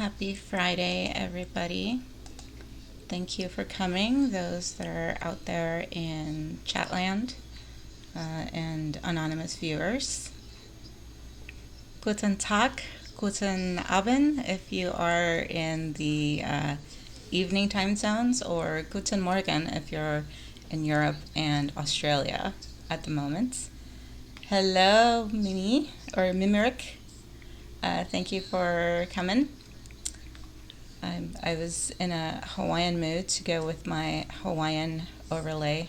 Happy Friday, everybody. Thank you for coming, those that are out there in Chatland and anonymous viewers. Guten Tag, guten Abend if you are in the evening time zones, or guten Morgen if you're in Europe and Australia at the moment. Hello, Mimi, or Mimirik. Thank you for coming. I was in a Hawaiian mood to go with my Hawaiian overlay,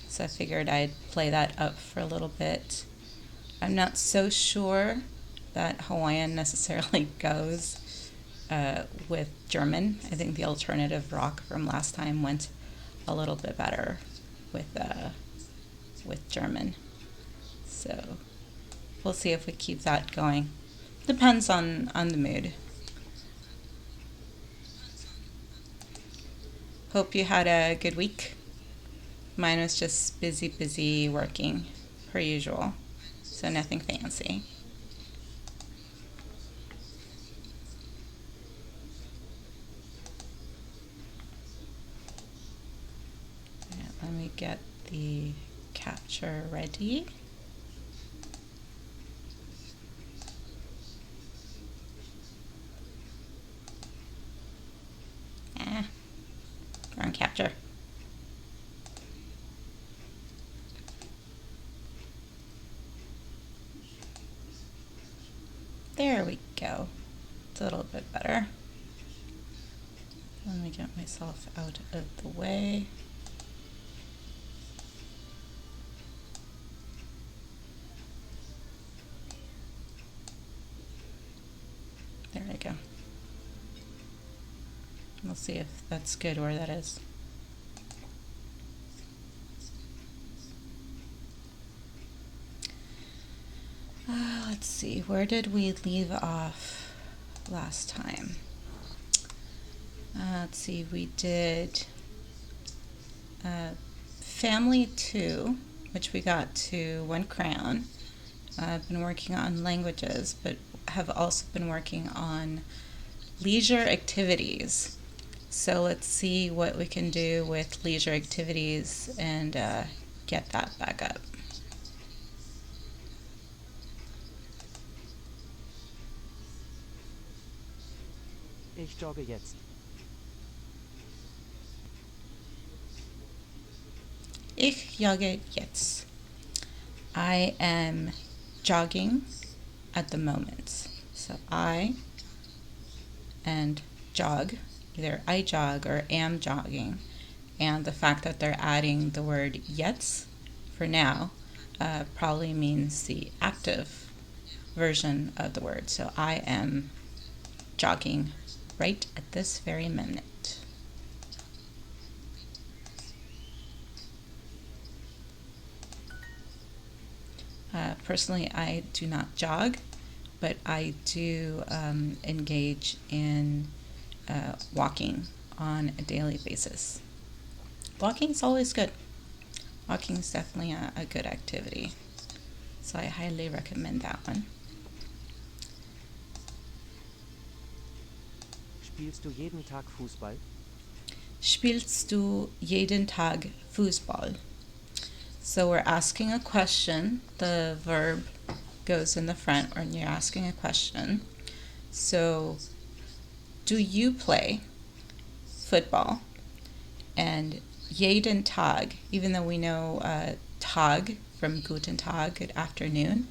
so I figured I'd play that up for a little bit. I'm not so sure that Hawaiian necessarily goes with German. I think the alternative rock from last time went a little bit better with German. So we'll see if we keep that going. Depends on the mood. Hope you had a good week. Mine was just busy working, per usual. So nothing fancy. Right, let me get the capture ready. Wrong capture. There we go. It's a little bit better. Let me get myself out of the way. There we go. We'll see if that's good where that is. Let's see, where did we leave off last time? Let's see, we did Family 2, which we got to 1 crayon. I've been working on languages, but have also been working on leisure activities. So let's see what we can do with leisure activities and get that back up. Ich jogge jetzt. Ich jogge jetzt. I am jogging at the moment. So I and jog, either I jog or am jogging. And the fact that they're adding the word jetzt for now probably means the active version of the word. So I am jogging right at this very minute. Personally, I do not jog, but I do engage in walking on a daily basis. Walking is always good. Walking is definitely a good activity. So I highly recommend that one. Spielst du jeden Tag Fußball? Spielst du jeden Tag Fußball? So we're asking a question. The verb goes in the front when you're asking a question. So, do you play football? And jeden Tag, even though we know Tag from Guten Tag, good afternoon,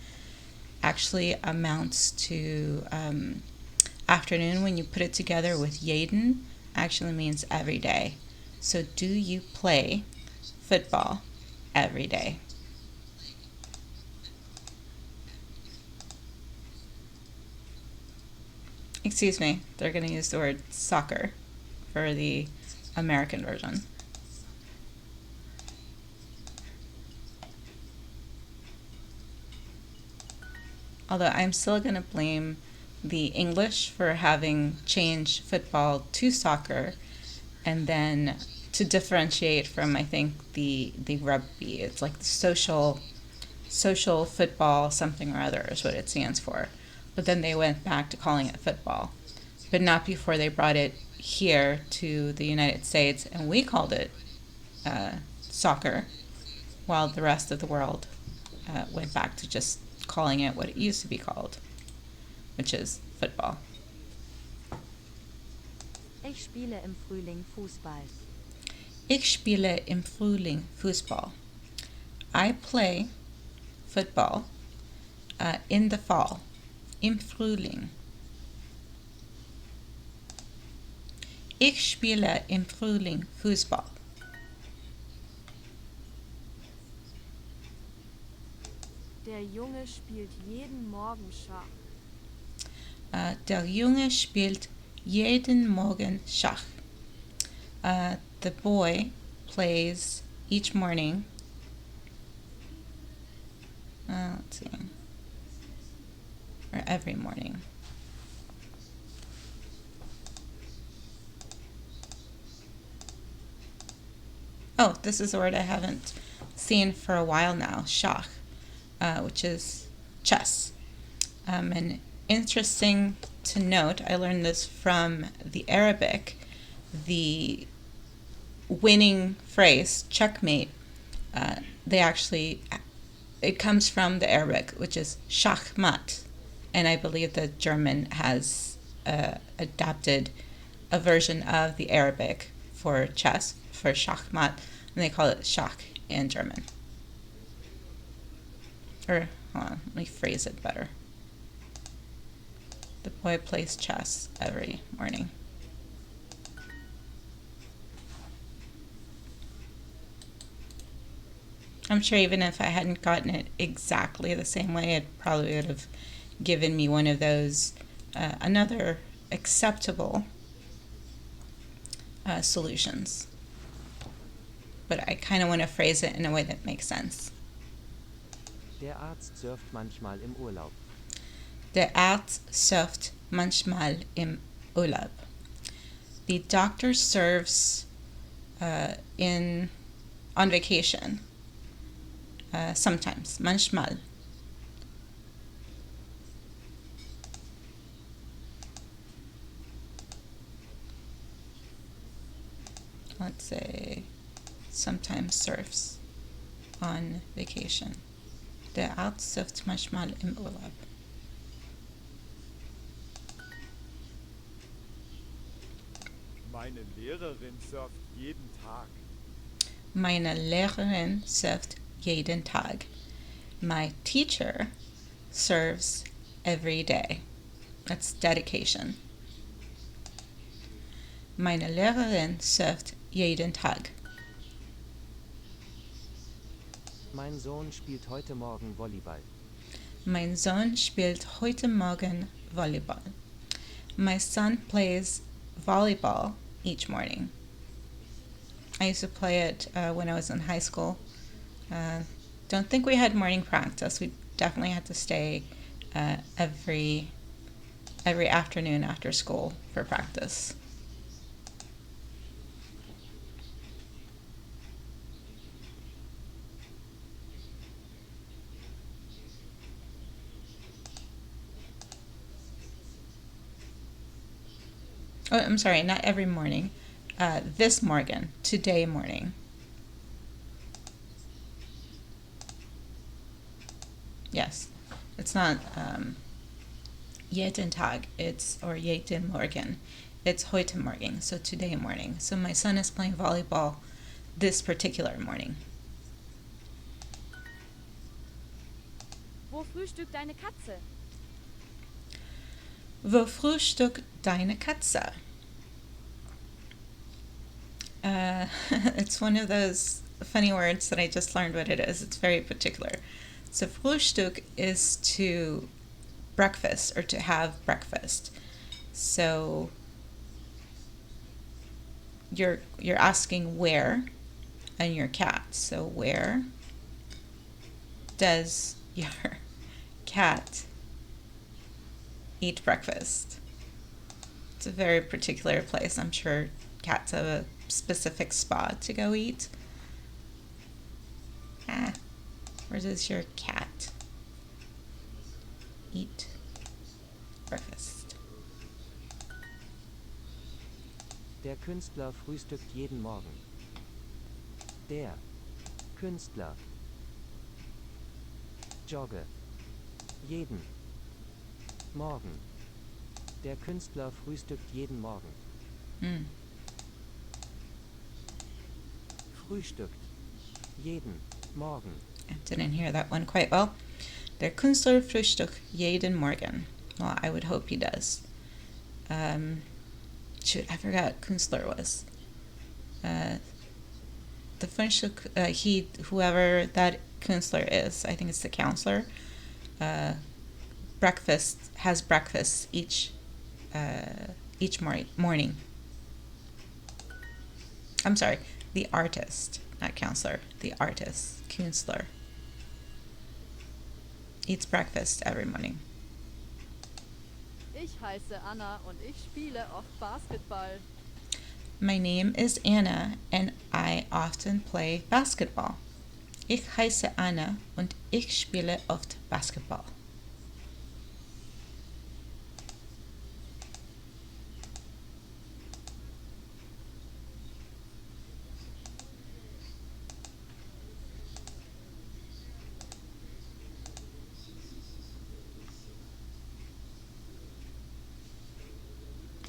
actually amounts to afternoon. When you put it together with jeden, actually means every day. So, do you play football every day? Excuse me, they're going to use the word soccer for the American version. Although I'm still going to blame the English for having changed football to soccer, and then to differentiate from, I think, the rugby. It's like the social football something or other is what it stands for. But then they went back to calling it football. but not before they brought it here to the United States, and we called it soccer, while the rest of the world went back to just calling it what it used to be called, which is football. Ich spiele im Frühling Fußball. Ich spiele im Frühling Fußball. I play football in the fall, im Frühling. Ich spiele im Frühling Fußball. Der Junge spielt jeden Morgen Schach. Der Junge spielt jeden Morgen Schach. The boy plays each morning. Let's see. Or every morning. Oh, this is a word I haven't seen for a while now, Schach, which is chess. And interesting to note, I learned this from the Arabic, the winning phrase, checkmate, it comes from the Arabic, which is Schachmat. And I believe that German has adapted a version of the Arabic for chess, for Schachmat, and they call it Schach in German. Or, hold on, let me phrase it better. The boy plays chess every morning. I'm sure even if I hadn't gotten it exactly the same way, it probably would have given me one of those, another acceptable solutions. But I kind of want to phrase it in a way that makes sense. Der Arzt surft manchmal im Urlaub. Der Arzt surft manchmal im Urlaub. The doctor serves on vacation. Sometimes, manchmal. Let's say sometimes surfs on vacation. Der Arzt surft manchmal im Urlaub. Meine Lehrerin surft jeden Tag. Meine Lehrerin surft jeden Tag. My teacher serves every day. That's dedication. Meine Lehrerin surft jeden Tag. Mein Sohn spielt heute Morgen Volleyball. Mein Sohn spielt heute Morgen Volleyball. My son plays volleyball each morning. I used to play it when I was in high school. Don't think we had morning practice. We definitely had to stay every afternoon after school for practice. Oh, I'm sorry, not every morning. This morgen, today morning. Yes, it's not jeden Tag, or jeden Morgen. It's heute Morgen, so today morning. So my son is playing volleyball this particular morning. Wo frühstückt deine Katze? Wo frühstückt deine Katze? It's one of those funny words that I just learned what it is. It's very particular. So Frühstück is to breakfast or to have breakfast. So you're asking where and your cat. So where does your cat eat breakfast? It's a very particular place. I'm sure cats have a specific spot to go eat. Where does your cat eat breakfast? Der Künstler frühstückt jeden Morgen. Der Künstler jogge jeden Morgen. Der Künstler frühstückt jeden Morgen. Mm. Frühstückt jeden Morgen. I didn't hear that one quite well. Der Künstler frühstückt jeden Morgen. Well, I would hope he does. Shoot, I forgot Künstler was. The Frühstück, whoever that Künstler is, I think it's the counselor, has breakfast each morning. I'm sorry, the artist, not counselor, the artist, Künstler, eats breakfast every morning. Ich heiße Anna und ich spiele oft Basketball. My name is Anna and I often play basketball. Ich heiße Anna und ich spiele oft Basketball.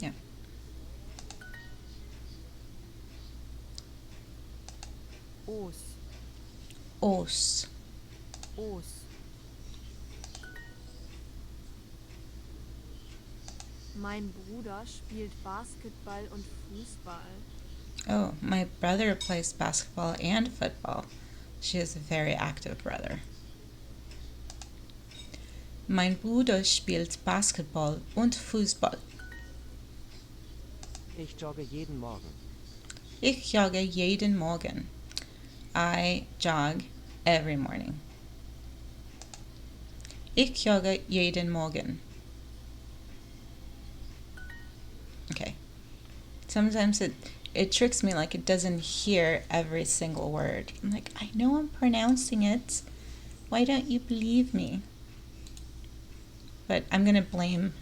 Yeah. Os. Os. Os. Mein Bruder spielt Basketball und Fußball. Oh, my brother plays basketball and football. She is a very active brother. Mein Bruder spielt Basketball und Fußball. Ich jogge jeden Morgen. Ich jogge jeden Morgen. I jog every morning. Ich jogge jeden Morgen. Okay. Sometimes it tricks me, like it doesn't hear every single word. I'm like, I know I'm pronouncing it. Why don't you believe me? But I'm gonna blame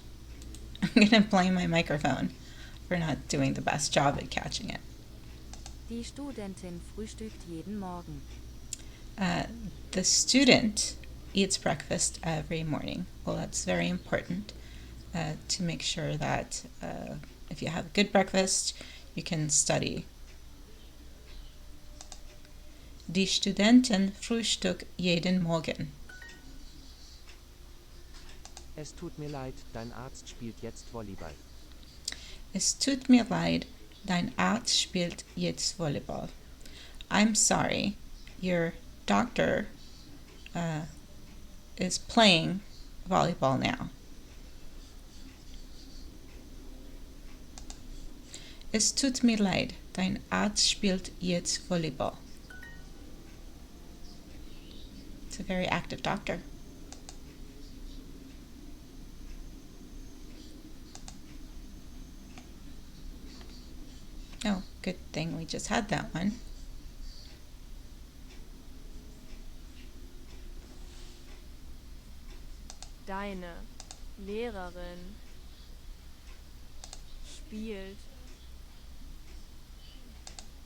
my microphone for not doing the best job at catching it. Die Studentin frühstückt jeden Morgen. The student eats breakfast every morning. Well, that's very important to make sure that if you have a good breakfast, you can study. Die Studentin frühstückt jeden Morgen. Es tut mir leid, dein Arzt spielt jetzt Volleyball. Es tut mir leid, dein Arzt spielt jetzt Volleyball. I'm sorry, your doctor is playing volleyball now. Es tut mir leid, dein Arzt spielt jetzt Volleyball. It's a very active doctor. Oh, good thing we just had that one. Deine Lehrerin spielt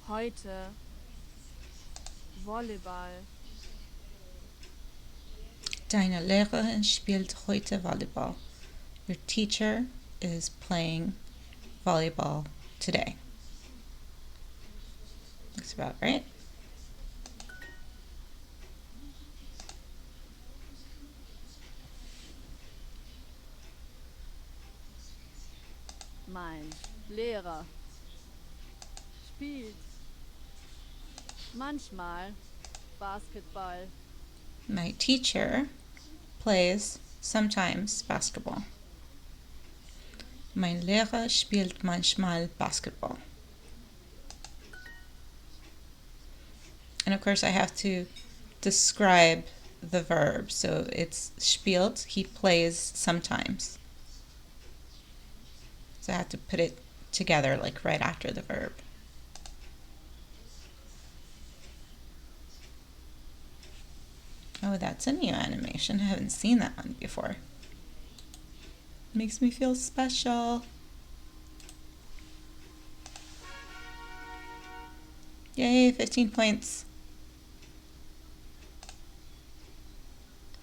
heute Volleyball. Deine Lehrerin spielt heute Volleyball. Your teacher is playing volleyball today. Looks about right. Mein Lehrer spielt manchmal Basketball. My teacher plays sometimes basketball. Mein Lehrer spielt manchmal Basketball. And of course I have to describe the verb. So it's spielt, he plays sometimes. So I have to put it together like right after the verb. Oh, that's a new animation. I haven't seen that one before. Makes me feel special. Yay, 15 points.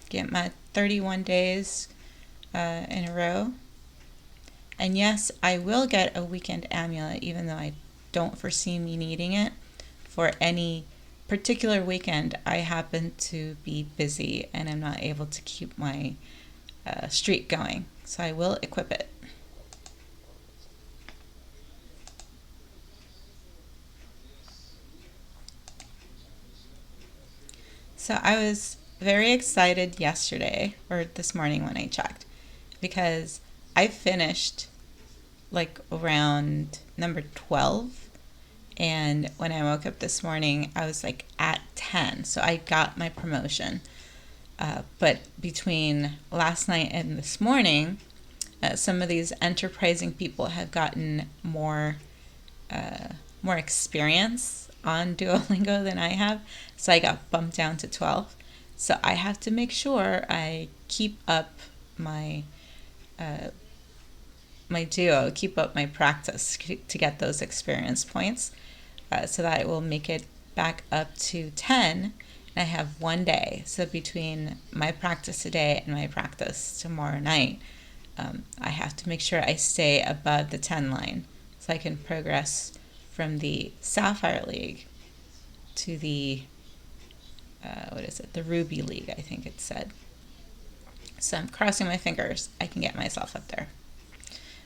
Get my 31 days in a row. And yes, I will get a weekend amulet, even though I don't foresee me needing it for any particular weekend I happen to be busy and I'm not able to keep my streak going. So I will equip it. So I was very excited yesterday, or this morning when I checked, because I finished like around number 12. And when I woke up this morning, I was like at 10. So I got my promotion. But between last night and this morning, some of these enterprising people have gotten more experience on Duolingo than I have. So I got bumped down to 12. So I have to make sure I keep up my Duo, keep up my practice to get those experience points, so that it will make it back up to 10. And I have one day. So between my practice today and my practice tomorrow night, I have to make sure I stay above the 10 line so I can progress from the Sapphire League to the, the Ruby League, I think it said. So I'm crossing my fingers I can get myself up there.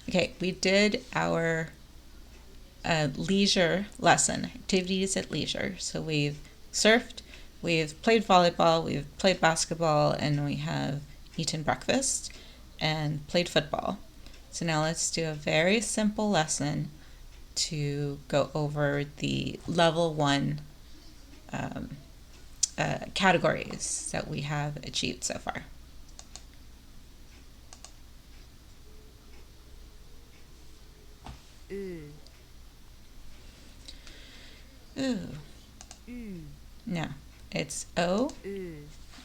Okay, we did our leisure lesson, activities at leisure. So we've surfed, we've played volleyball, we've played basketball, and we have eaten breakfast and played football. So now let's do a very simple lesson to go over the level 1 categories that we have achieved so far. Ö, Ooh. Ü, No, it's O. Ö,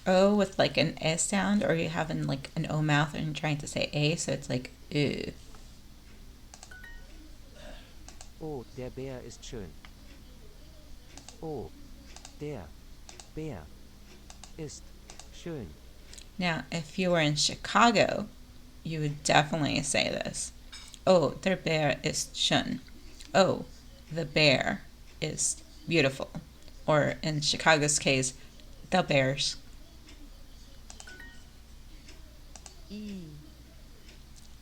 O with like an S sound, or you have like an O mouth and you're trying to say A, so it's like Ö. Oh, der Bär ist schön. Oh, der Bär ist schön. Now, if you were in Chicago, you would definitely say this. Oh, der Bär ist schön. Oh, the bear is beautiful. Or in Chicago's case, the bears. I,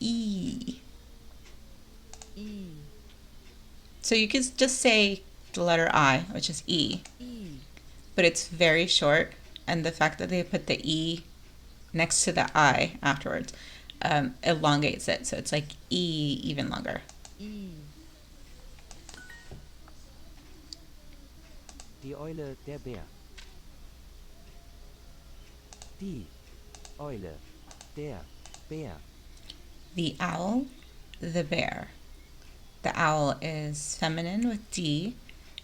E. I, So you could just say the letter I, which is E, I, but it's very short, and the fact that they put the E next to the I afterwards elongates it, so it's like E even longer. I, Die Eule, der Bär. Die Eule, der Bär. The owl, the bear. The owl is feminine with D,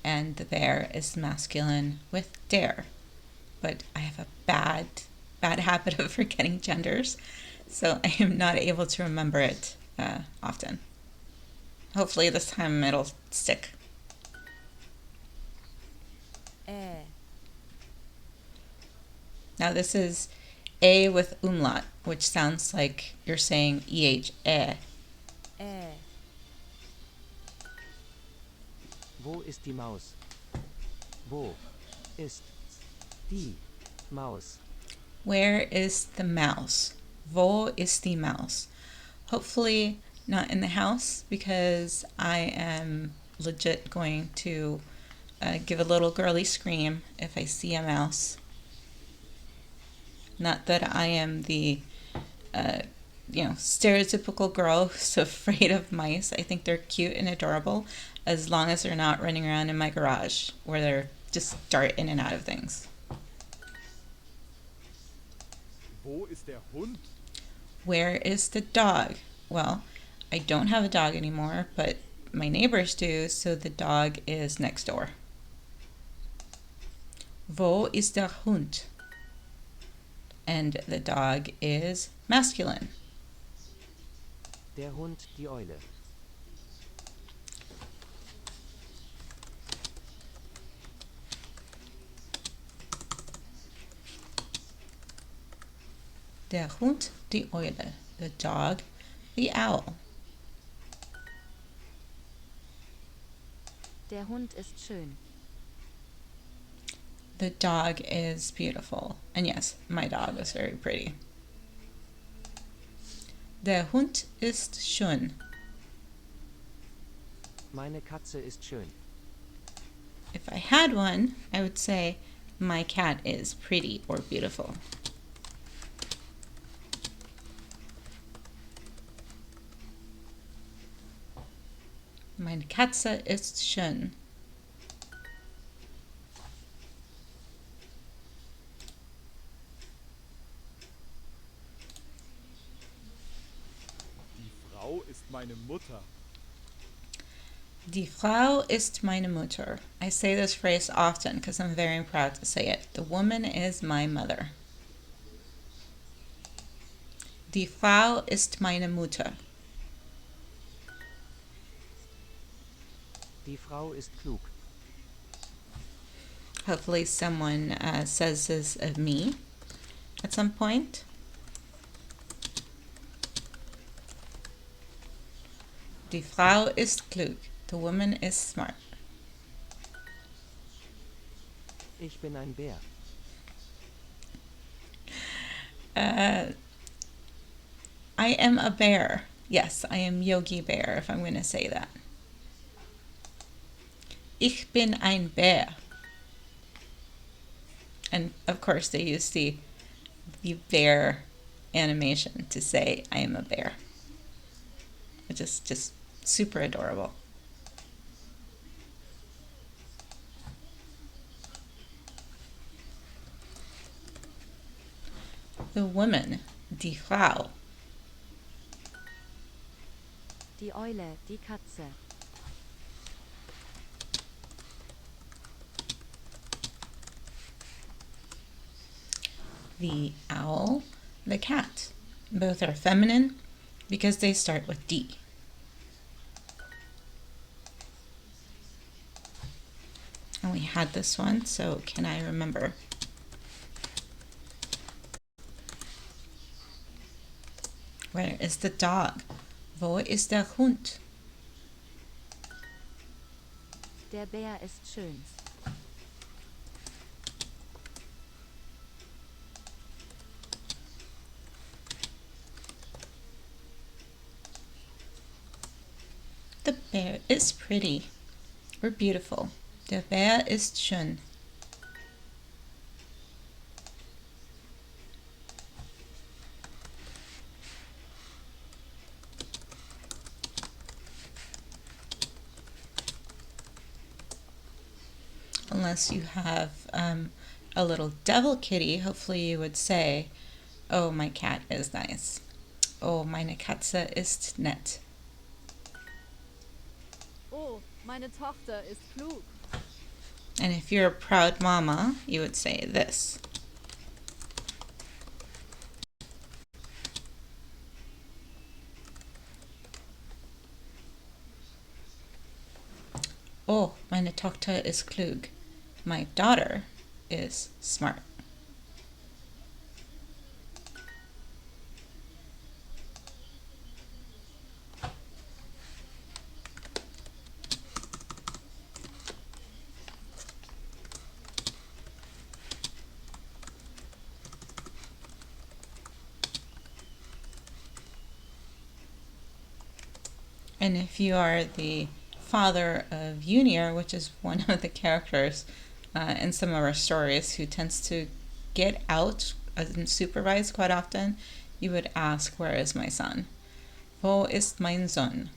and the bear is masculine with der. But I have a bad habit of forgetting genders, so I am not able to remember it often. Hopefully this time it'll stick. Ä, Now this is A with umlaut, which sounds like you're saying EH, Ä, Wo ist die Maus? Wo ist die Maus? Where is the mouse? Wo ist die Maus? Hopefully not in the house, because I am legit going to give a little girly scream if I see a mouse. Not that I am the stereotypical girl who's afraid of mice. I think they're cute and adorable, as long as they're not running around in my garage where they're just dart in and out of things. Wo ist der Hund? Where is the dog? Well, I don't have a dog anymore, but my neighbors do, so the dog is next door. Wo ist der Hund? And the dog is masculine. Der Hund, die Eule. Der Hund, die Eule. The dog, the owl. Der Hund ist schön. The dog is beautiful. And yes, my dog is very pretty. Der Hund ist schön. Meine Katze ist schön. If I had one, I would say my cat is pretty or beautiful. Meine Katze ist schön. Die Frau ist meine Mutter. Die Frau ist meine Mutter. I say this phrase often because I'm very proud to say it. The woman is my mother. Die Frau ist meine Mutter. Die Frau ist klug. Hopefully someone says this of me at some point. Die Frau ist klug. The woman is smart. Ich bin ein Bär. I am a bear. Yes, I am Yogi Bear, if I'm going to say that. Ich bin ein Bär. And of course, they use the bear animation to say I am a bear, which is just super adorable. The woman, die Frau. Die Eule, die Katze. The owl, the cat. Both are feminine because they start with D. And we had this one, so can I remember? Where is the dog? Wo ist der Hund? Der Bär ist schön. The bear is pretty or beautiful. Der Bär ist schön. Unless you have a little devil kitty, hopefully you would say, oh, my cat is nice. Oh, meine Katze ist nett. Oh, meine Tochter ist klug. And if you're a proud mama, you would say this. Oh, meine Tochter ist klug. My daughter is smart. And if you are the father of Junior, which is one of the characters in some of our stories who tends to get out unsupervised quite often, you would ask, where is my son? Wo ist mein Sohn?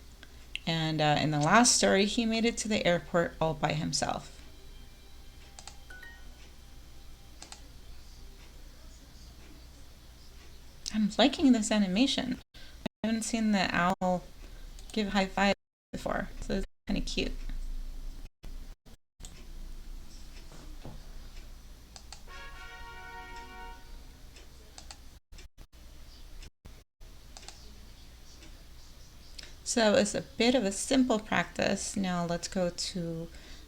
And in the last story, he made it to the airport all by himself. I'm liking this animation. I haven't seen the owl give high five before, so it's kind of cute. So it's a bit of a simple practice. Now let's go to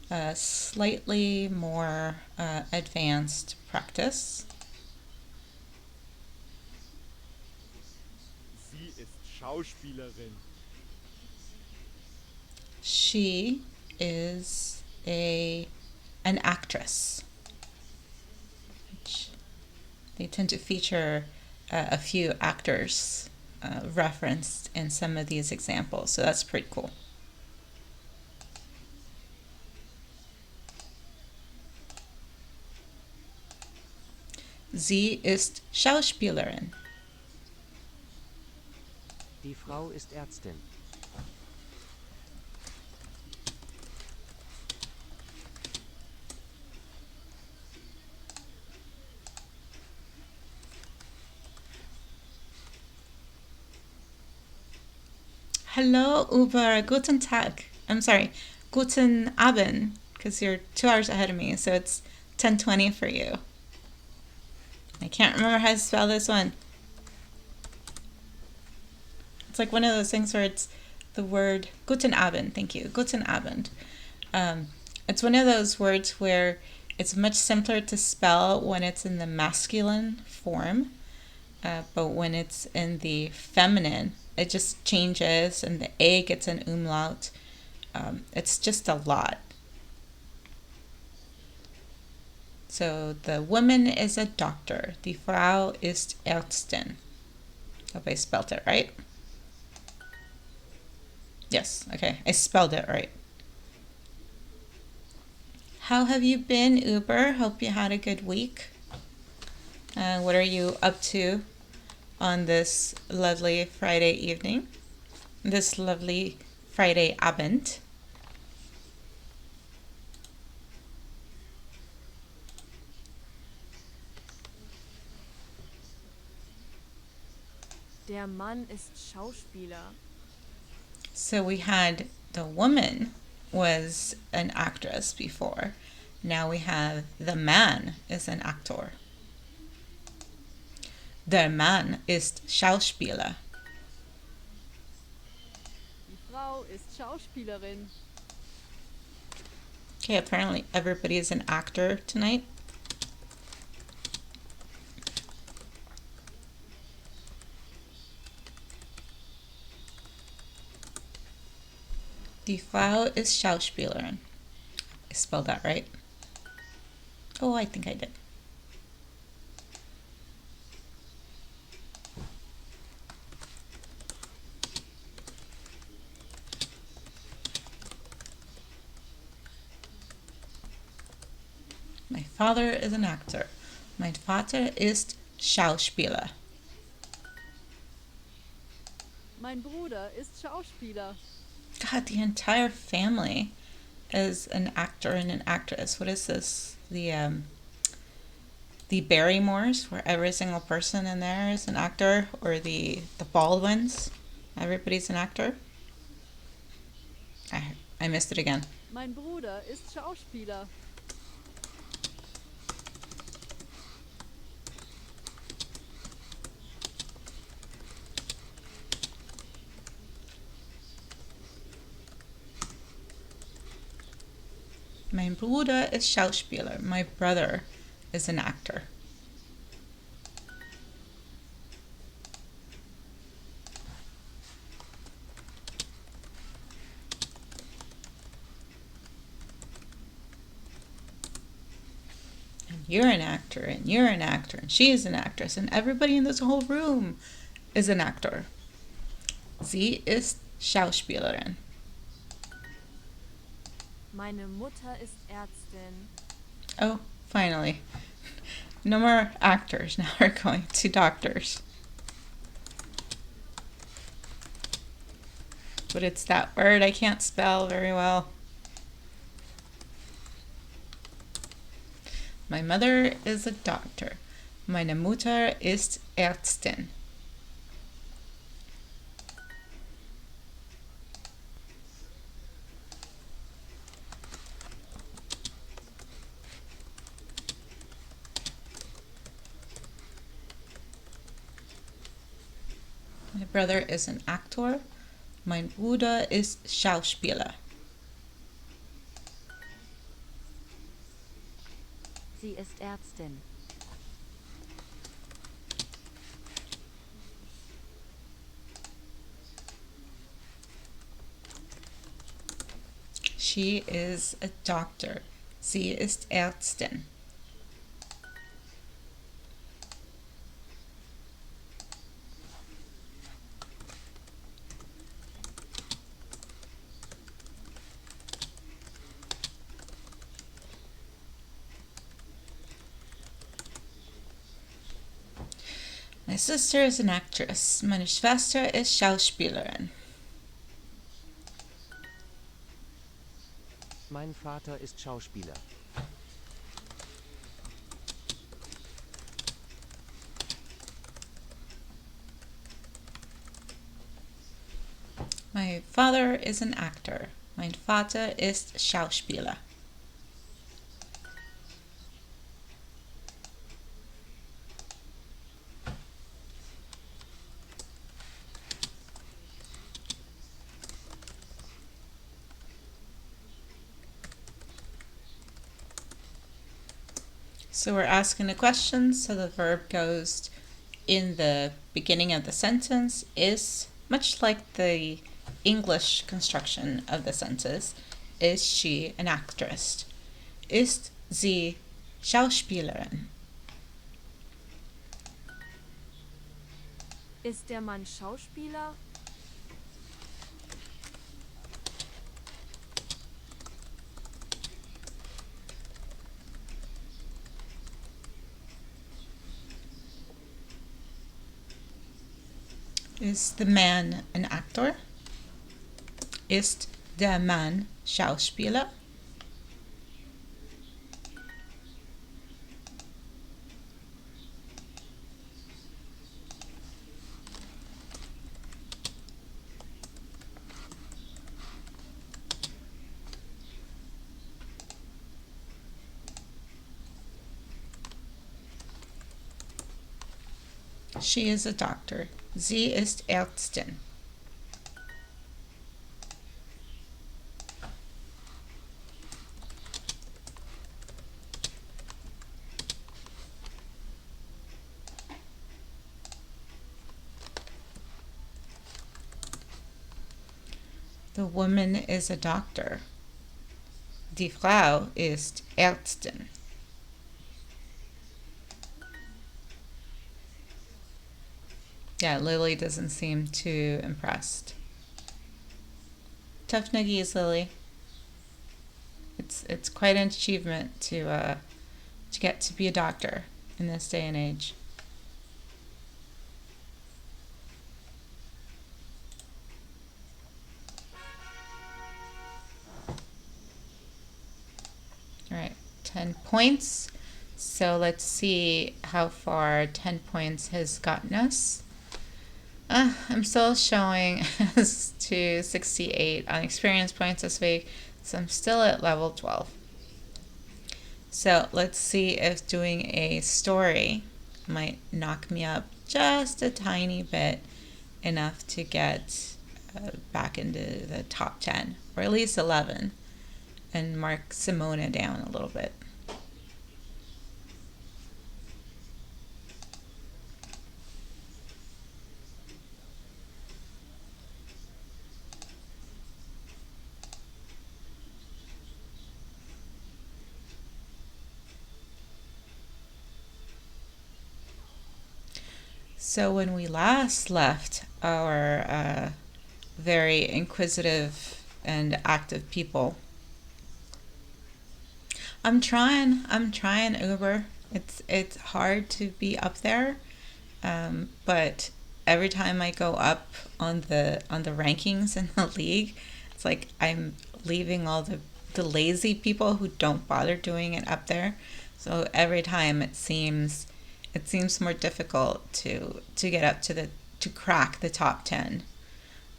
a slightly more advanced practice. Schauspielerin. She is an actress. They tend to feature a few actors referenced in some of these examples, so that's pretty cool. Sie ist Schauspielerin. Die Frau ist Ärztin. Hello, Uber. Guten Tag. I'm sorry, Guten Abend, because you're 2 hours ahead of me, so it's 10:20 for you. I can't remember how to spell this one. It's like one of those things where it's the word Guten Abend. Thank you. Guten Abend. It's one of those words where it's much simpler to spell when it's in the masculine form, but when it's in the feminine, it just changes and the A gets an umlaut. It's just a lot. So the woman is a doctor. Die Frau ist Ärztin. Hope I spelled it right. Yes, okay, I spelled it right. How have you been, Uber? Hope you had a good week. What are you up to on this lovely Friday evening? This lovely Friday Abend? Der Mann ist Schauspieler. So we had the woman was an actress before. Now we have the man is an actor. Der Mann ist Schauspieler. Die Frau ist Schauspielerin. Okay, apparently everybody is an actor tonight. Die Frau ist Schauspielerin. I spelled that right. Oh, I think I did. My father is an actor. Mein Vater ist Schauspieler. Mein Bruder ist Schauspieler. God, the entire family is an actor and an actress. What is this? The Barrymores, where every single person in there is an actor, or the Baldwins, everybody's an actor. I missed it again. Mein Bruder ist Schauspieler. Mein Bruder ist Schauspieler. My brother is an actor. And you're an actor, and you're an actor, and she is an actress, and everybody in this whole room is an actor. Sie ist Schauspielerin. Meine Mutter ist Ärztin. Oh, finally. No more actors. Now we're going to doctors. But it's that word I can't spell very well. My mother is a doctor. Meine Mutter ist Ärztin. My brother is an actor. Mein Bruder ist Schauspieler. Sie ist Ärztin. She is a doctor. Sie ist Ärztin. My sister is an actress. Meine Schwester ist Schauspielerin. Mein Vater ist Schauspieler. My father is an actor. Mein Vater ist Schauspieler. So we're asking a question, so the verb goes in the beginning of the sentence. Is, much like the English construction of the sentence, is she an actress? Ist sie Schauspielerin? Ist der Mann Schauspieler? Is the man an actor? Ist der Mann Schauspieler? She is a doctor. Sie ist Ärztin. The woman is a doctor. Die Frau ist Ärztin. Yeah, Lily doesn't seem too impressed. Tough nuggies, Lily. It's quite an achievement to get to be a doctor in this day and age. All right, 10 points. So let's see how far 10 points has gotten us. I'm still showing us to 68 on experience points this week, so I'm still at level 12. So let's see if doing a story might knock me up just a tiny bit, enough to get back into the top 10, or at least 11, and mark Simona down a little bit. So when we last left our very inquisitive and active people, I'm trying Uber. It's hard to be up there, but every time I go up on the rankings in the league, it's like I'm leaving all the lazy people who don't bother doing it up there. So every time it seems more difficult to get up to crack the top 10.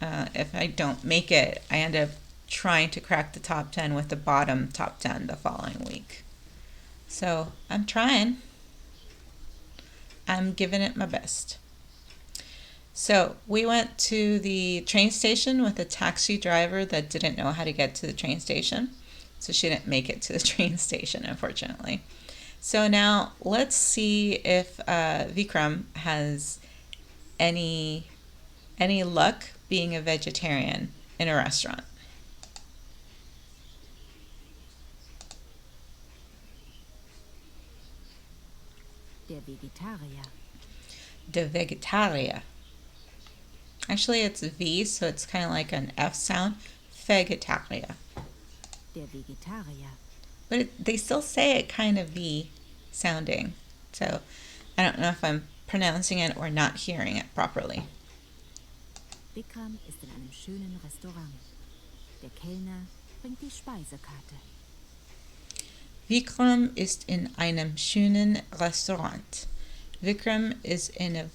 If I don't make it, I end up trying to crack the top 10 with the bottom top 10 the following week. So I'm trying. I'm giving it my best. So we went to the train station with a taxi driver that didn't know how to get to the train station. So she didn't make it to the train station, unfortunately. So now let's see if Vikram has any luck being a vegetarian in a restaurant. Der Vegetarier. Der Vegetarier. Actually, it's a V, so it's kind of like an F sound. Vegetarier. Der Vegetarier. But they still say it kind of V sounding. So I don't know if I'm pronouncing it or not hearing it properly. Vikram ist in einem schönen Restaurant. Der Kellner bringt die Speisekarte. Vikram ist in einem schönen Restaurant. Vikram is in a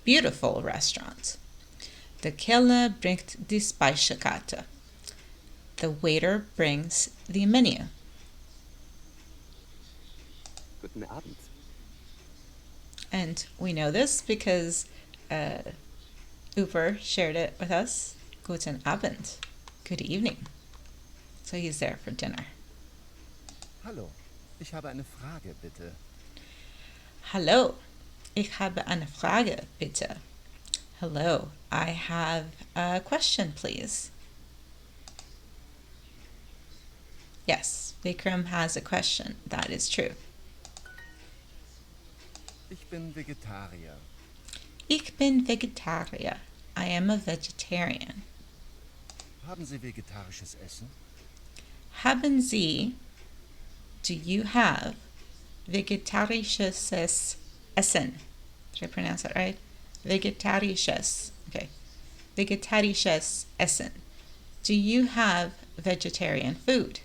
beautiful restaurant. Der Kellner bringt die Speisekarte. The waiter brings the menu. Guten Abend. And we know this because Uber shared it with us. Guten Abend. Good evening. So he's there for dinner. Hallo, ich habe eine Frage, bitte. Hallo, ich habe eine Frage, bitte. Hello, I have a question, please. Yes, Vikram has a question. That is true. Ich bin Vegetarier. Ich bin Vegetarier. I am a vegetarian. Haben Sie vegetarisches Essen? Haben Sie, do you have vegetarisches Essen? Did I pronounce that right? Vegetarisches. Okay. Vegetarisches Essen. Do you have vegetarian food?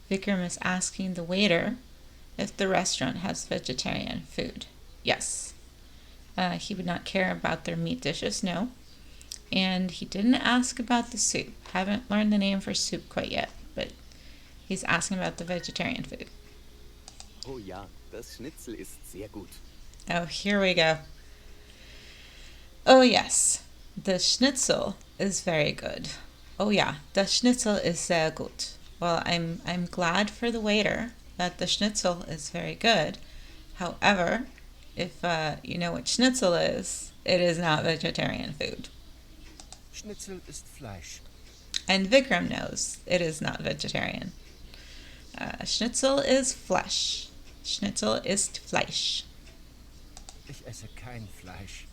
Vikram is asking the waiter if the restaurant has vegetarian food. Yes. He would not care about their meat dishes, no. And he didn't ask about the soup. Haven't learned the name for soup quite yet, but he's asking about the vegetarian food. Oh ja, das Schnitzel ist sehr gut. Oh, here we go. Oh yes, the schnitzel is very good. Oh yeah, das Schnitzel ist sehr gut. Well, I'm glad for the waiter that the schnitzel is very good. However, if you know what schnitzel is, it is not vegetarian food. Schnitzel ist Fleisch. And Vikram knows it is not vegetarian. Schnitzel is flesh. Schnitzel ist Fleisch. Ich esse kein Fleisch.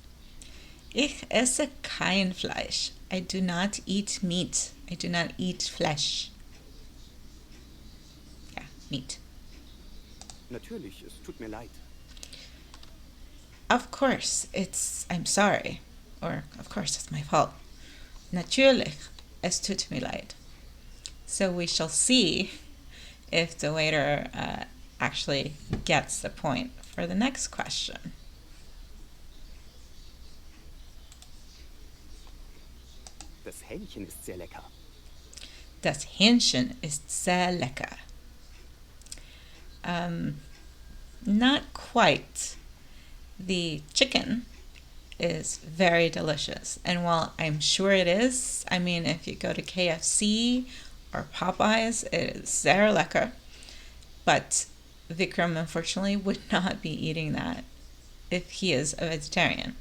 Ich esse kein Fleisch. I do not eat meat. I do not eat flesh. Yeah, meat. Natürlich, es tut mir leid. Of course, I'm sorry. Or, of course, it's my fault. Natürlich, es tut mir leid. So we shall see if the waiter actually gets the point for the next question. Das Hähnchen ist sehr lecker. Das Hähnchen ist sehr lecker. Not quite. The chicken is very delicious. And while I'm sure it is, I mean, if you go to KFC or Popeyes, it is sehr lecker. But Vikram, unfortunately, would not be eating that if he is a vegetarian.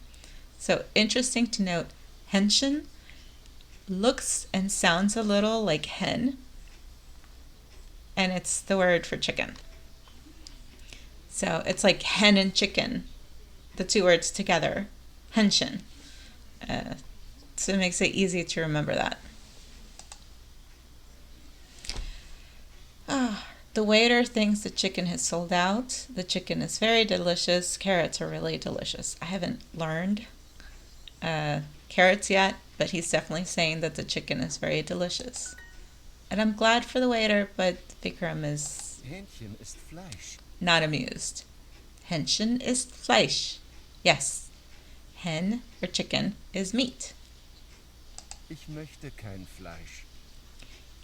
So interesting to note, Hähnchen looks and sounds a little like hen, and it's the word for chicken. So it's like hen and chicken, the two words together, Hähnchen. So it makes it easy to remember that. The waiter thinks the chicken has sold out. The chicken is very delicious. Carrots are really delicious. I haven't learned carrots yet, but he's definitely saying that the chicken is very delicious. And I'm glad for the waiter, but Vikram is Hähnchen ist Fleisch. not amused. Hähnchen ist Fleisch. Yes, hen or chicken is meat. Ich möchte kein Fleisch.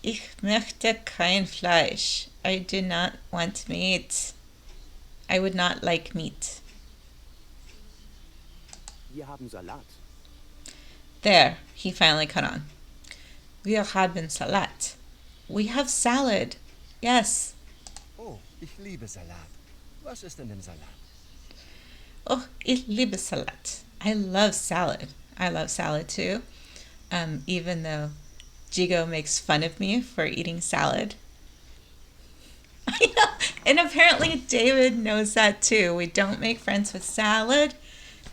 Ich möchte kein Fleisch. I do not want meat. I would not like meat. Wir haben Salat. There, he finally caught on. Wir haben Salat. We have salad. Yes. Oh, ich liebe Salat. Was ist in dem Salat? Oh, ich liebe Salat. I love salad. I love salad too. Even though Jigo makes fun of me for eating salad. I And apparently David knows that too. We don't make friends with salad.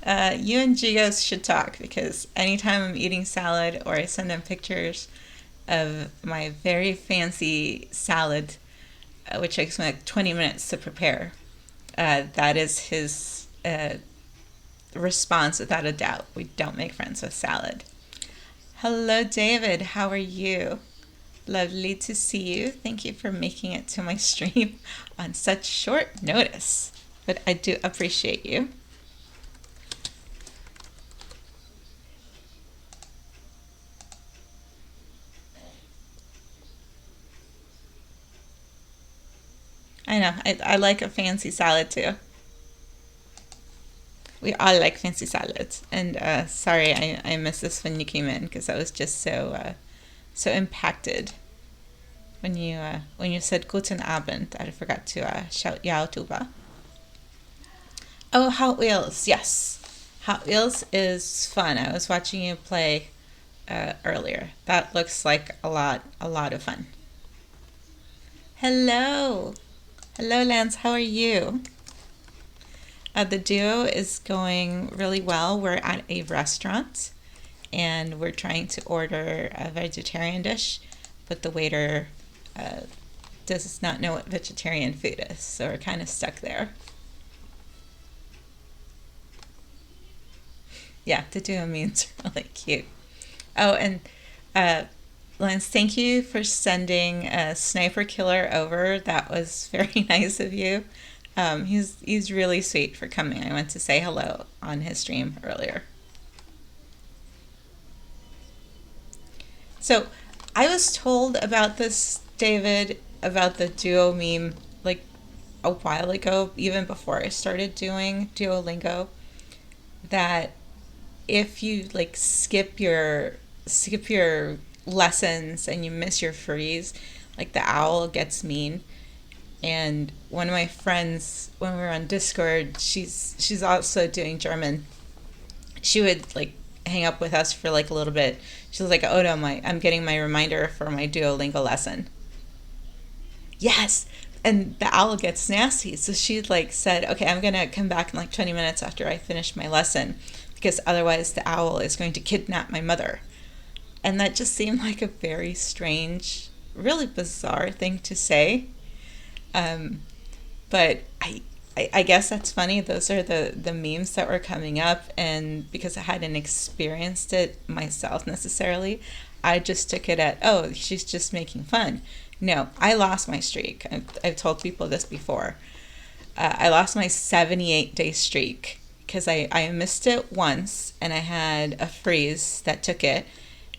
You and Gios should talk because anytime I'm eating salad or I send him pictures of my very fancy salad, which takes me like 20 minutes to prepare, that is his response without a doubt. We don't make friends with salad. Hello, David. How are you? Lovely to see you. Thank you for making it to my stream on such short notice, but I do appreciate you. I know. I like a fancy salad too. We all like fancy salads. And sorry, I missed this when you came in because I was just so impacted when you said Guten Abend. I forgot to shout you out, Uba. Oh, Hot Wheels. Yes. Hot Wheels is fun. I was watching you play earlier. That looks like a lot of fun. Hello. Hello, Lance. How are you? The duo is going really well. We're at a restaurant and we're trying to order a vegetarian dish, but the waiter does not know what vegetarian food is, so we're kind of stuck there. Yeah, the duo means really cute. Oh, and Lance, thank you for sending Sniper Killer over. That was very nice of you. He's really sweet for coming. I went to say hello on his stream earlier. So I was told about this, David, about the duo meme like a while ago, even before I started doing DuoLingo, that if you like skip your lessons and you miss your freeze, like the owl gets mean. And one of my friends, when we were on Discord, she's also doing German. She would like hang up with us for like a little bit. She was like, "Oh no, I'm getting my reminder for my Duolingo lesson." Yes, and the owl gets nasty, so she like said, "Okay, I'm gonna come back in like 20 minutes after I finish my lesson, because otherwise the owl is going to kidnap my mother." And that just seemed like a very strange, really bizarre thing to say. But I guess that's funny. Those are the memes that were coming up. And because I hadn't experienced it myself necessarily, I just took it at, oh, she's just making fun. No, I lost my streak. I've told people this before. I lost my 78-day streak because I missed it once and I had a freeze that took it.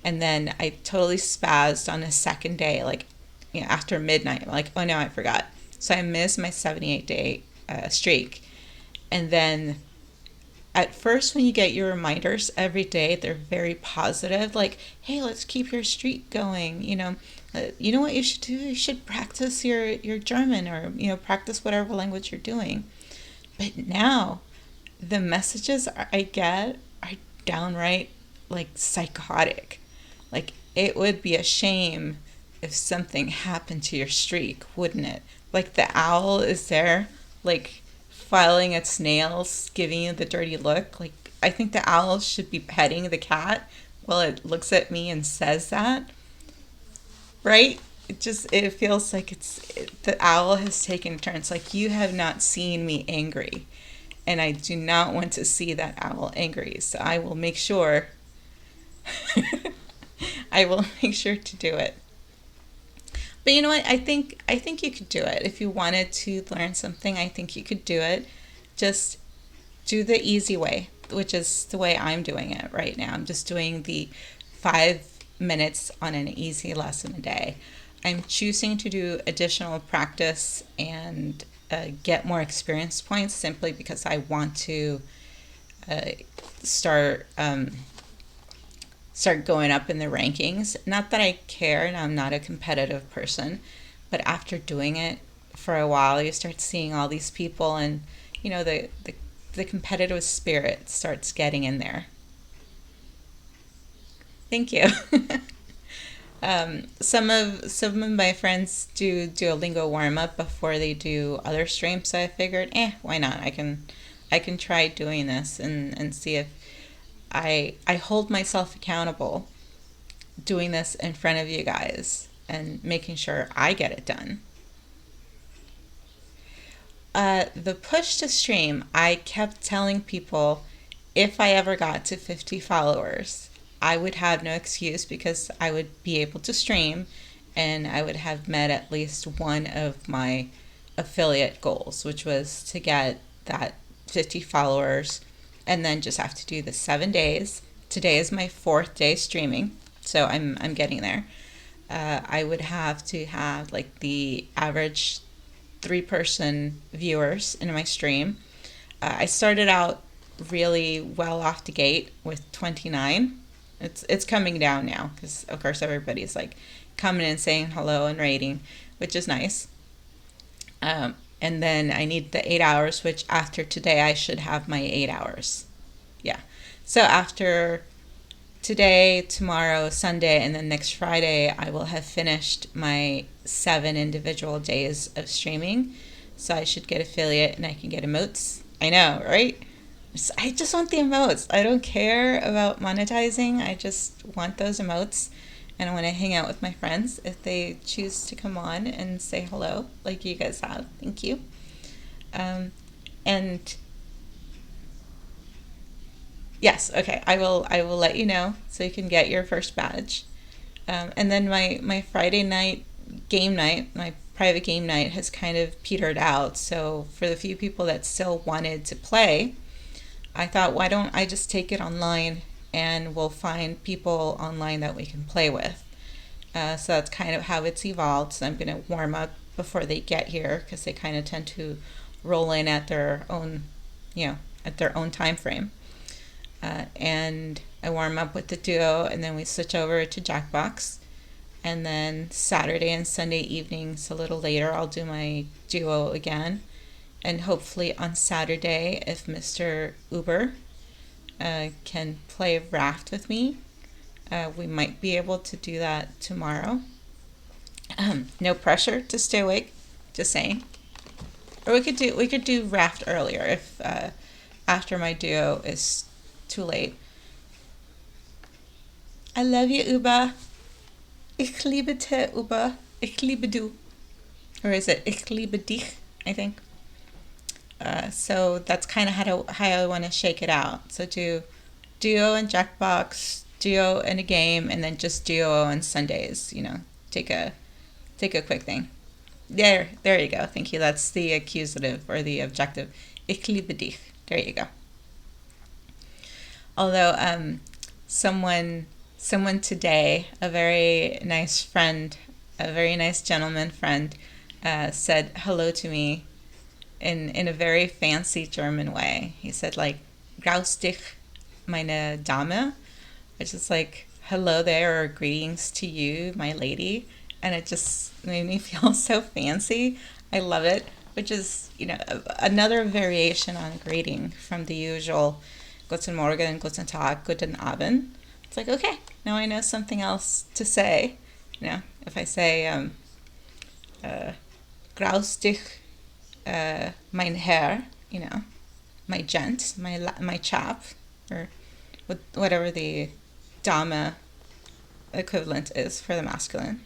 And then I totally spazzed on a second day, like, you know, after midnight. I'm like, oh no, I forgot. So I missed my 78-day streak. And then at first, when you get your reminders every day, they're very positive. Like, hey, let's keep your streak going. You know what you should do? You should practice your German, or, you know, practice whatever language you're doing. But now the messages I get are downright like psychotic. Like, it would be a shame if something happened to your streak, wouldn't it? Like, the owl is there, like, filing its nails, giving you the dirty look. Like, I think the owl should be petting the cat while it looks at me and says that. Right? It feels like the owl has taken turns. Like, you have not seen me angry. And I do not want to see that owl angry. So I will make sure to do it. But you know what? I think you could do it. If you wanted to learn something, I think you could do it. Just do the easy way, which is the way I'm doing it right now. I'm just doing the 5 minutes on an easy lesson a day. I'm choosing to do additional practice and get more experience points simply because I want to start going up in the rankings. Not that I care, and I'm not a competitive person, but after doing it for a while, you start seeing all these people, and you know the competitive spirit starts getting in there. Thank you. Some of my friends do Duolingo warm up before they do other streams, so I figured, why not? I can try doing this and see if I hold myself accountable doing this in front of you guys and making sure I get it done. The push to stream, I kept telling people if I ever got to 50 followers, I would have no excuse because I would be able to stream and I would have met at least one of my affiliate goals, which was to get that 50 followers and then just have to do the 7 days. Today is my fourth day streaming, so I'm getting there. I would have to have like the average 3-person viewers in my stream. I started out really well off the gate with 29. It's coming down now because of course everybody's like coming and saying hello and rating, which is nice. And then I need the 8 hours, which after today I should have my 8 hours. Yeah. So after today, tomorrow, Sunday, and then next Friday, I will have finished my 7 individual days of streaming. So I should get affiliate and I can get emotes. I know, right? I just want the emotes. I don't care about monetizing. I just want those emotes. And I want to hang out with my friends if they choose to come on and say hello, like you guys have. Thank you. And yes, okay, I will let you know so you can get your first badge. And then my Friday night game night, my private game night has kind of petered out. So for the few people that still wanted to play, I thought, why don't I just take it online and we'll find people online that we can play with. So that's kind of how it's evolved. So I'm going to warm up before they get here because they kind of tend to roll in at their own, at their own time frame. And I warm up with the duo and then we switch over to Jackbox. And then Saturday and Sunday evenings, a little later, I'll do my duo again. And hopefully on Saturday, if Mr. Uber can play Raft with me, we might be able to do that tomorrow. No pressure to stay awake, just saying. Or we could do Raft earlier if after my duo is too late. I love you, Uber. Ich liebe te, Uber. Ich liebe du. Or is it Ich liebe dich, I think. So that's kind of how I want to shake it out. So do duo and Jackbox, duo and a game, and then just duo on Sundays. Take a quick thing. There you go. Thank you. That's the accusative or the objective. Ich liebe dich. There you go. Although someone today, a very nice friend, a very nice gentleman friend, said hello to me in a very fancy German way. He said like, "Grüß dich, meine Dame," which is like, "Hello there," or "Greetings to you, my lady," and it just made me feel so fancy. I love it, which is another variation on greeting from the usual Guten Morgen, Guten Tag, Guten Abend. It's like, okay, now I know something else to say. If I say "Grüß dich, mein Herr," my gent, my chap, or whatever the Dame equivalent is for the masculine.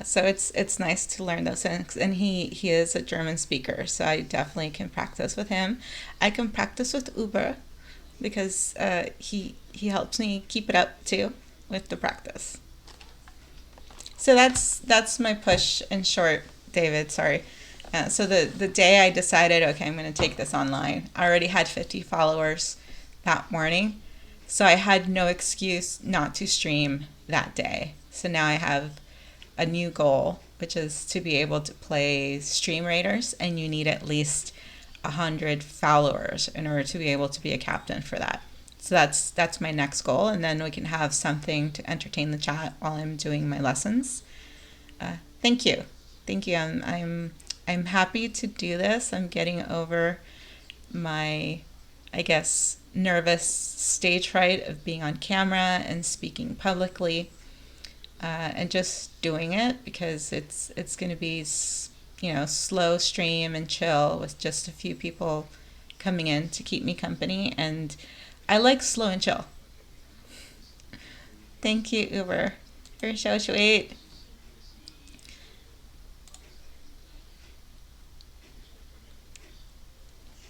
So it's nice to learn those things, and he is a German speaker, so I definitely can practice with him. I can practice with Uber because he helps me keep it up too with the practice. So that's my push in short, David. Sorry. So the day I decided, okay, I'm going to take this online, I already had 50 followers that morning, so I had no excuse not to stream that day. So now I have a new goal, which is to be able to play Stream Raiders, and you need at least 100 followers in order to be able to be a captain for that. So that's my next goal, and then we can have something to entertain the chat while I'm doing my lessons. Thank you. I'm happy to do this. I'm getting over my, I guess, nervous stage fright of being on camera and speaking publicly. and just doing it because it's going to be slow stream and chill with just a few people coming in to keep me company, and I like slow and chill. Thank you, Uber. You're so sweet.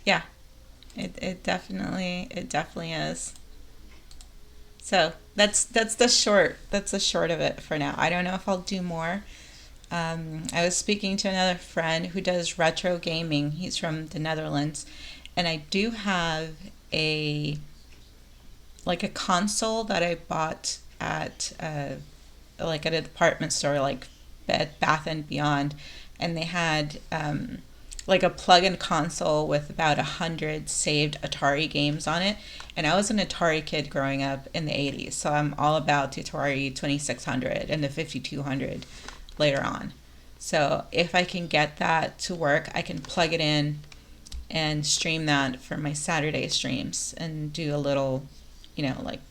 Yeah, it definitely is. So that's the short of it for now. I don't know if I'll do more. I was speaking to another friend who does retro gaming. He's from the Netherlands, and I do have a like a console that I bought at like at a department store, like Bed Bath and Beyond, and they had like a plug-in console with about 100 saved Atari games on it. And I was an Atari kid growing up in the 80s, so I'm all about the Atari 2600 and the 5200 later on. So if I can get that to work, I can plug it in and stream that for my Saturday streams and do a little, like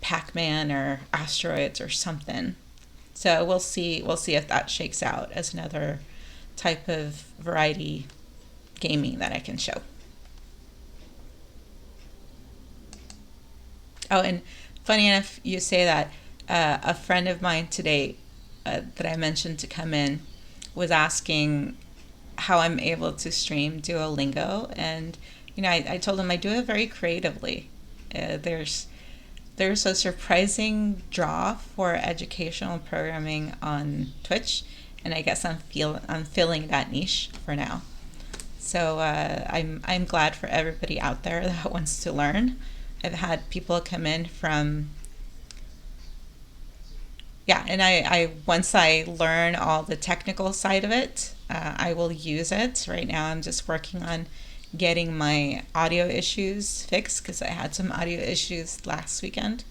Pac-Man or Asteroids or something. So we'll see if that shakes out as another type of variety gaming that I can show. Oh, and funny enough, you say that. A friend of mine today that I mentioned to come in was asking how I'm able to stream DuoLingo, and I told him I do it very creatively. There's a surprising draw for educational programming on Twitch, and I guess I'm filling that niche for now. So I'm glad for everybody out there that wants to learn. I've had people come in from yeah, and I once I learn all the technical side of it, I will use it. Right now, I'm just working on getting my audio issues fixed because I had some audio issues last weekend.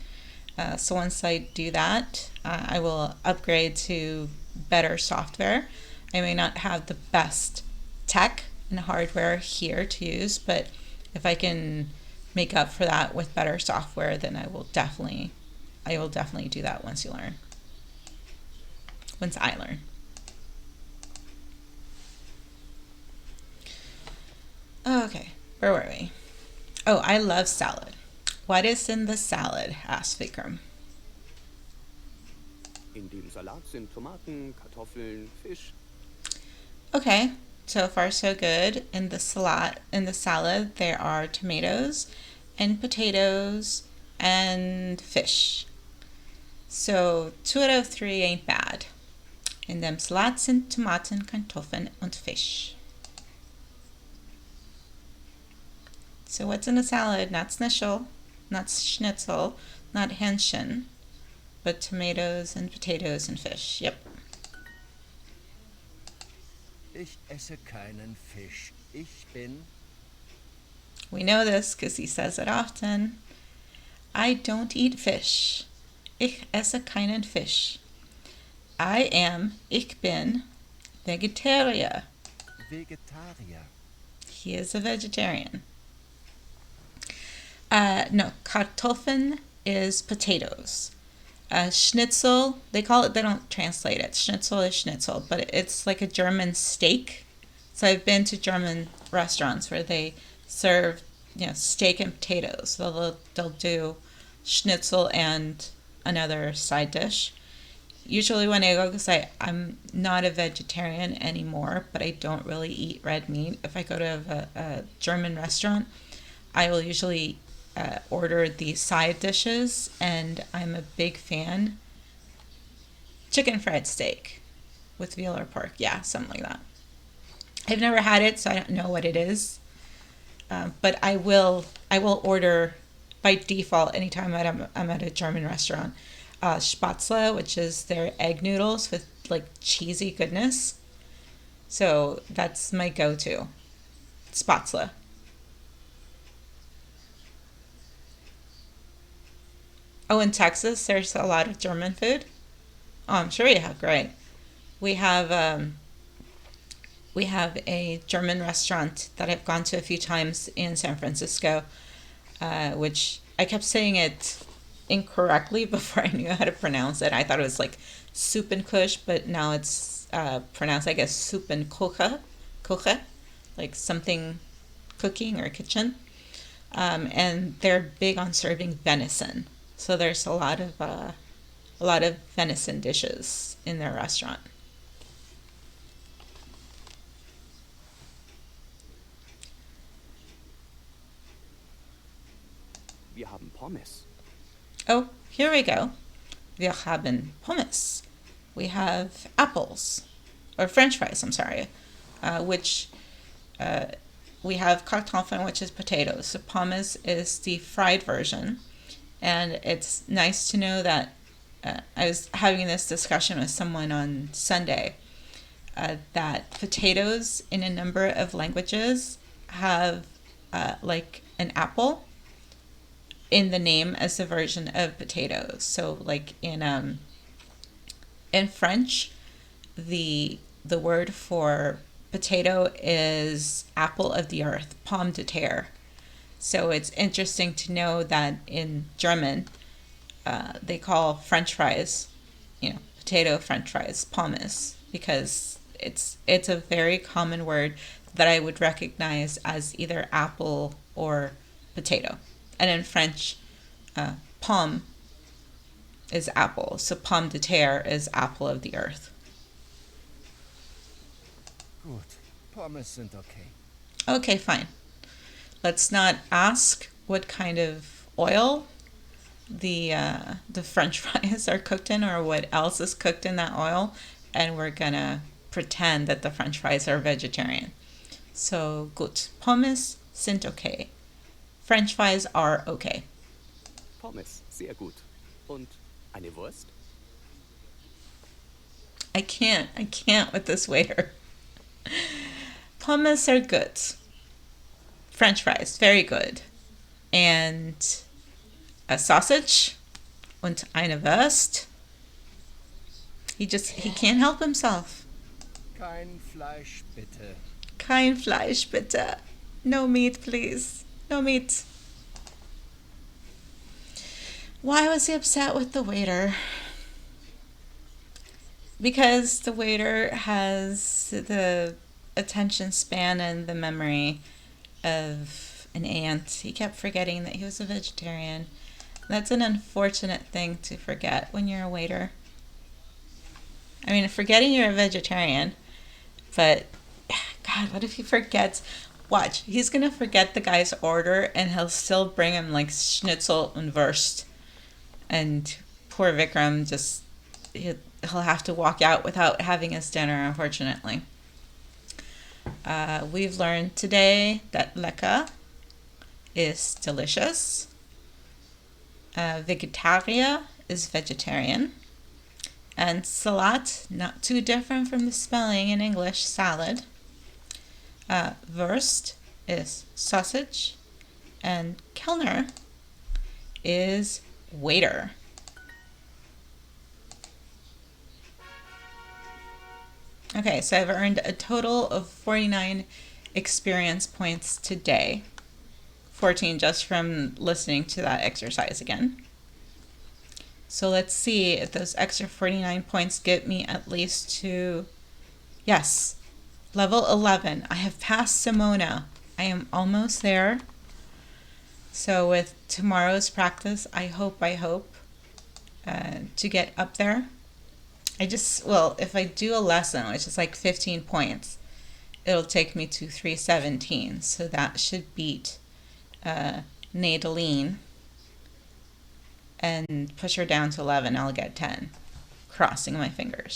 So once I do that, I will upgrade to better software. I may not have the best tech and hardware here to use, but if I can make up for that with better software, then I will definitely do that once I learn. Okay, where were we? Oh, I love salad. What is in the salad? Asked Vikram. In dem Salat sind Tomaten, Kartoffeln, Fisch. Okay, so far so good. In the salad, there are tomatoes and potatoes and fish. So 2 out of 3 ain't bad. In dem Salat sind Tomaten, Kartoffeln und Fisch. So what's in a salad? Not schnitzel, not Hähnchen, but tomatoes and potatoes and fish. Yep. Ich esse keinen Fisch. Ich bin... We know this because he says it often. I don't eat fish. Ich esse keinen Fisch. Ich bin Vegetarier. Vegetarier. He is a vegetarian. No, Kartoffeln is potatoes. Schnitzel, they don't translate it. Schnitzel is schnitzel, but it's like a German steak. So I've been to German restaurants where they serve, steak and potatoes. So they'll do schnitzel and another side dish. Usually when I go, because I'm not a vegetarian anymore, but I don't really eat red meat. If I go to a German restaurant, I will usually order the side dishes, and I'm a big fan. Chicken fried steak with veal or pork. Yeah, something like that. I've never had it, so I don't know what it is. But I will order by default anytime I'm at a German restaurant. Spätzle, which is their egg noodles with like cheesy goodness. So that's my go-to. Spätzle. Oh, in Texas, there's a lot of German food. Oh, I'm sure you have. Great. We have a German restaurant that I've gone to a few times in San Francisco, which I kept saying it incorrectly before I knew how to pronounce it. I thought it was like soup and kush, but now it's pronounced, I guess, soup and koche, like something cooking or kitchen. And they're big on serving venison, so there's a lot of venison dishes in their restaurant. Wir haben Pommes. Oh, here we go. Wir haben Pommes. We have apples, or French fries, I'm sorry, which we have Kartoffeln, which is potatoes. So pommes is the fried version. And it's nice to know that I was having this discussion with someone on Sunday that potatoes in a number of languages have like an apple in the name as a version of potatoes. So like in French, the word for potato is apple of the earth, pomme de terre. So it's interesting to know that in German, they call French fries, potato French fries, pommes, because it's a very common word that I would recognize as either apple or potato. And in French, pomme is apple, so pomme de terre is apple of the earth. Gut, Pommes sind okay. Okay, fine. Let's not ask what kind of oil the French fries are cooked in or what else is cooked in that oil, and we're gonna pretend that the French fries are vegetarian. So gut, Pommes sind okay. French fries are okay. Pommes, sehr gut. Und eine Wurst? I can't with this waiter. Pommes are good. French fries, very good. And a sausage und eine Wurst. He can't help himself. Kein Fleisch, bitte. Kein Fleisch, bitte. No meat, please. No meat. Why was he upset with the waiter? Because the waiter has the attention span and the memory of an ant. He kept forgetting that he was a vegetarian. That's an unfortunate thing to forget when you're a waiter. I mean, forgetting you're a vegetarian, but God, what if he forgets? Watch, he's gonna forget the guy's order and he'll still bring him like schnitzel and wurst. And poor Vikram he'll have to walk out without having his dinner, unfortunately. We've learned today that lecker is delicious. Vegetarier is vegetarian. And salat, not too different from the spelling in English, salad. Wurst is sausage. And Kellner is waiter. Okay, so I've earned a total of 49 experience points today. 14 just from listening to that exercise again. So let's see if those extra 49 points get me at least to, yes, level 11. I have passed Simona. I am almost there. So with tomorrow's practice, I hope to get up there. If I do a lesson, which is like 15 points, it'll take me to 317. So that should beat Nadine and push her down to 11. I'll get 10. Crossing my fingers.